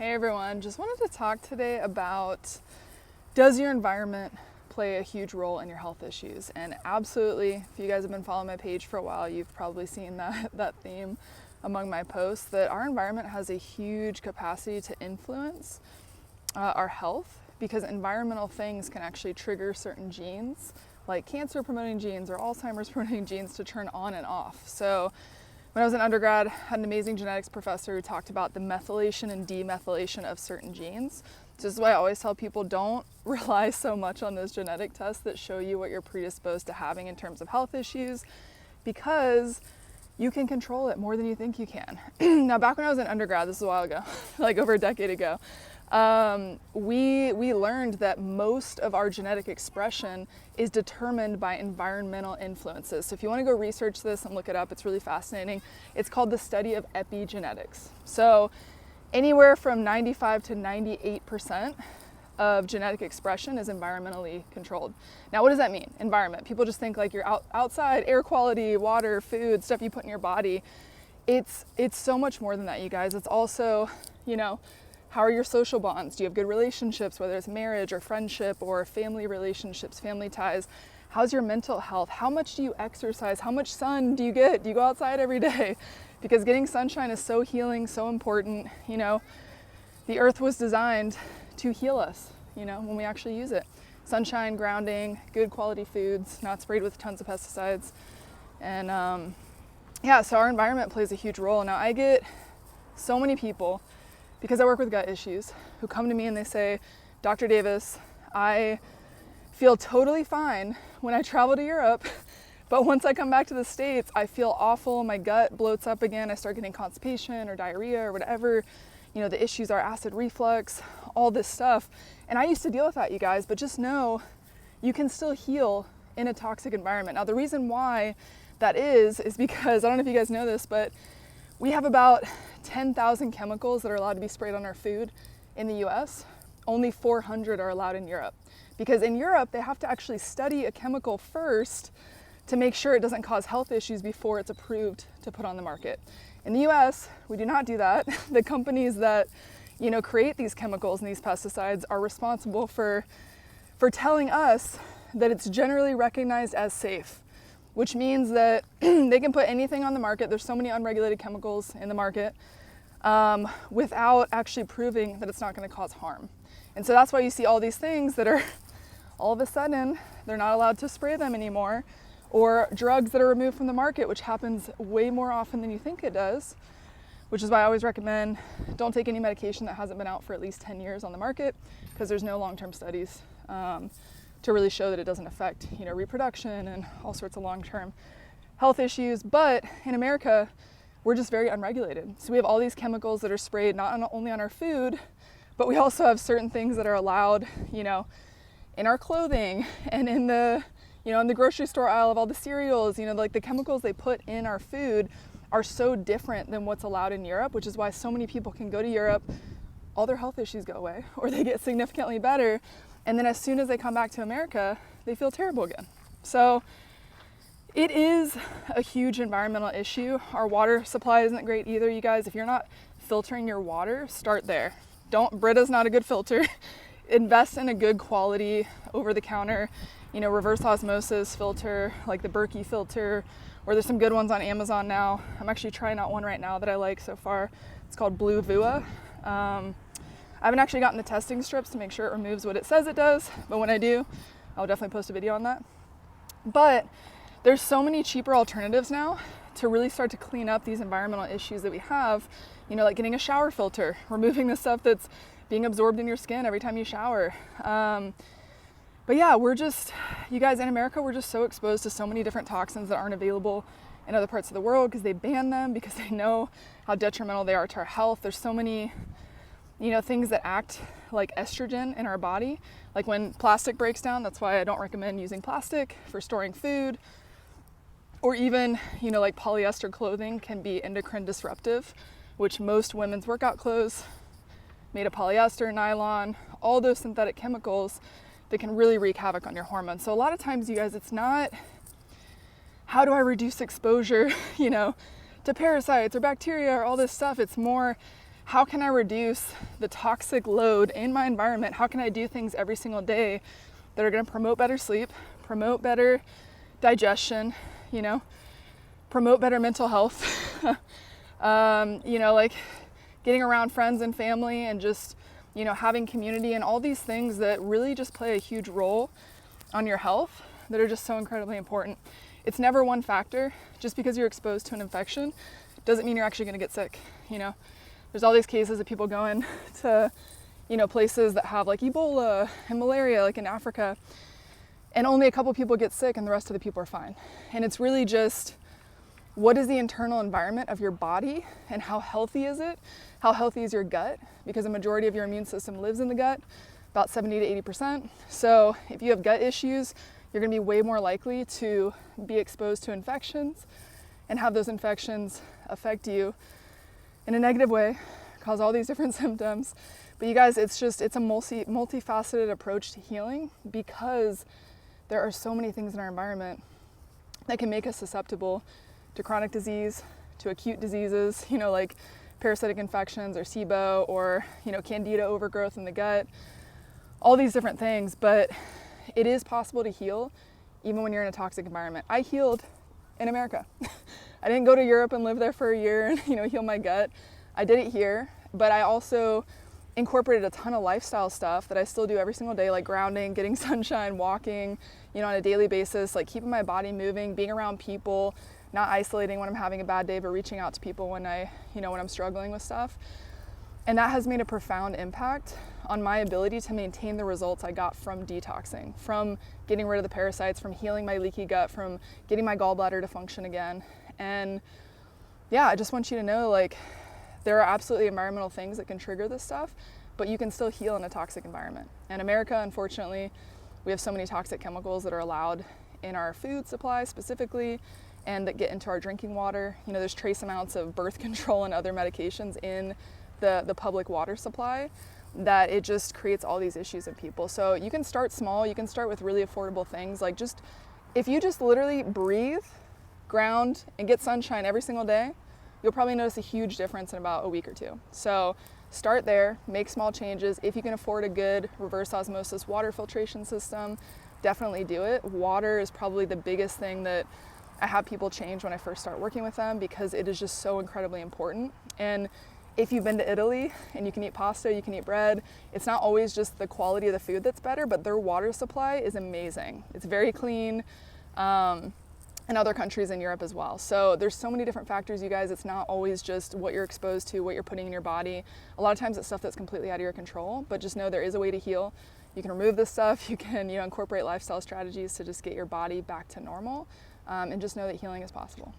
Hey everyone, just wanted to talk today about, does your environment play a huge role in your health issues? And absolutely, if you guys have been following my page for a while, you've probably seen that theme among my posts, that our environment has a huge capacity to influence our health, because environmental things can actually trigger certain genes, like cancer promoting genes or Alzheimer's promoting genes, to turn on and off. So when I was an undergrad, I had an amazing genetics professor who talked about the methylation and demethylation of certain genes. So this is why I always tell people, don't rely so much on those genetic tests that show you what you're predisposed to having in terms of health issues, because you can control it more than you think you can. Now, back when I was an undergrad, this is a while ago, like over a decade ago, we learned that most of our genetic expression is determined by environmental influences. So if you want to go research this and look it up, it's really fascinating. It's called the study of epigenetics. So anywhere from 95 to 98% of genetic expression is environmentally controlled. Now, what does that mean? Environment. People just think like you're outside, air quality, water, food, stuff you put in your body. It's so much more than that, you guys. It's also, how are your social bonds? Do you have good relationships, whether it's marriage or friendship or family relationships, family ties? How's your mental health? How much do you exercise? How much sun do you get? Do you go outside every day? Because getting sunshine is so healing, so important. The earth was designed to heal us, when we actually use it. Sunshine, grounding, good quality foods, not sprayed with tons of pesticides. And so our environment plays a huge role. Now, I get so many people, because I work with gut issues, who come to me and they say, Dr. Davis, I feel totally fine when I travel to Europe, but once I come back to the States, I feel awful, my gut bloats up again, I start getting constipation or diarrhea or whatever. The issues are acid reflux, all this stuff. And I used to deal with that, you guys, but just know you can still heal in a toxic environment. Now, the reason why that is because, I don't know if you guys know this, but we have about 10,000 chemicals that are allowed to be sprayed on our food in the US. Only 400 are allowed in Europe. Because in Europe, they have to actually study a chemical first to make sure it doesn't cause health issues before it's approved to put on the market. In the US, we do not do that. The companies that, create these chemicals and these pesticides are responsible for telling us that it's generally recognized as safe, which means that they can put anything on the market. There's so many unregulated chemicals in the market without actually proving that it's not going to cause harm. And so that's why you see all these things that are all of a sudden, they're not allowed to spray them anymore, or drugs that are removed from the market, which happens way more often than you think it does, which is why I always recommend don't take any medication that hasn't been out for at least 10 years on the market, because there's no long-term studies to really show that it doesn't affect, reproduction and all sorts of long-term health issues. But in America, we're just very unregulated. So we have all these chemicals that are sprayed not only on our food, but we also have certain things that are allowed, in our clothing and in the, in the grocery store aisle of all the cereals. Like the chemicals they put in our food are so different than what's allowed in Europe, which is why so many people can go to Europe, all their health issues go away, or they get significantly better. And then as soon as they come back to America, they feel terrible again. So it is a huge environmental issue. Our water supply isn't great either, you guys. If you're not filtering your water, start there. Brita's not a good filter. Invest in a good quality, over-the-counter, reverse osmosis filter, like the Berkey filter, or there's some good ones on Amazon now. I'm actually trying out one right now that I like so far. It's called Blue Vua. I haven't actually gotten the testing strips to make sure it removes what it says it does, but when I do, I'll definitely post a video on that. But there's so many cheaper alternatives now to really start to clean up these environmental issues that we have, like getting a shower filter, removing the stuff that's being absorbed in your skin every time you shower. But yeah, you guys, in America, we're just so exposed to so many different toxins that aren't available in other parts of the world, because they ban them, because they know how detrimental they are to our health. There's so many things that act like estrogen in our body. Like when plastic breaks down, that's why I don't recommend using plastic for storing food. Or even, like polyester clothing can be endocrine disruptive, which most women's workout clothes made of polyester, nylon, all those synthetic chemicals that can really wreak havoc on your hormones. So a lot of times, you guys, it's not how do I reduce exposure, to parasites or bacteria or all this stuff. It's more, how can I reduce the toxic load in my environment? How can I do things every single day that are going to promote better sleep, promote better digestion, you know, promote better mental health, you know, like getting around friends and family and just, you know, having community and all these things that really just play a huge role on your health that are just so incredibly important. It's never one factor. Just because you're exposed to an infection doesn't mean you're actually going to get sick, you know. There's all these cases of people going to, you know, places that have like Ebola and malaria, like in Africa, and only a couple people get sick and the rest of the people are fine. And it's really just, what is the internal environment of your body and how healthy is it? How healthy is your gut? Because a majority of your immune system lives in the gut, about 70 to 80%. So if you have gut issues, you're gonna be way more likely to be exposed to infections and have those infections affect you in a negative way, cause all these different symptoms. But you guys, it's a multifaceted approach to healing, because there are so many things in our environment that can make us susceptible to chronic disease, to acute diseases, you know, like parasitic infections or SIBO, or, you know, candida overgrowth in the gut, all these different things. But it is possible to heal even when you're in a toxic environment. I healed in America. I didn't go to Europe and live there for a year and, you know, heal my gut. I did it here, but I also incorporated a ton of lifestyle stuff that I still do every single day, like grounding, getting sunshine, walking, you know, on a daily basis, like keeping my body moving, being around people, not isolating when I'm having a bad day, but reaching out to people when when I'm struggling with stuff. And that has made a profound impact on my ability to maintain the results I got from detoxing, from getting rid of the parasites, from healing my leaky gut, from getting my gallbladder to function again. And yeah, I just want you to know, like, there are absolutely environmental things that can trigger this stuff, but you can still heal in a toxic environment. And America, unfortunately, we have so many toxic chemicals that are allowed in our food supply specifically, and that get into our drinking water. You know, there's trace amounts of birth control and other medications in the public water supply, that it just creates all these issues in people. So you can start small, you can start with really affordable things, like just, if you just literally breathe, ground, and get sunshine every single day, you'll probably notice a huge difference in about a week or two. So start there, make small changes. If you can afford a good reverse osmosis water filtration system, definitely do it. Water is probably the biggest thing that I have people change when I first start working with them, because it is just so incredibly important. And if you've been to Italy and you can eat pasta, you can eat bread, it's not always just the quality of the food that's better, but their water supply is amazing. It's very clean, and other countries in Europe as well. So there's so many different factors, you guys. It's not always just what you're exposed to, what you're putting in your body. A lot of times it's stuff that's completely out of your control, but just know there is a way to heal. You can remove this stuff, you can, you know, incorporate lifestyle strategies to just get your body back to normal, and just know that healing is possible.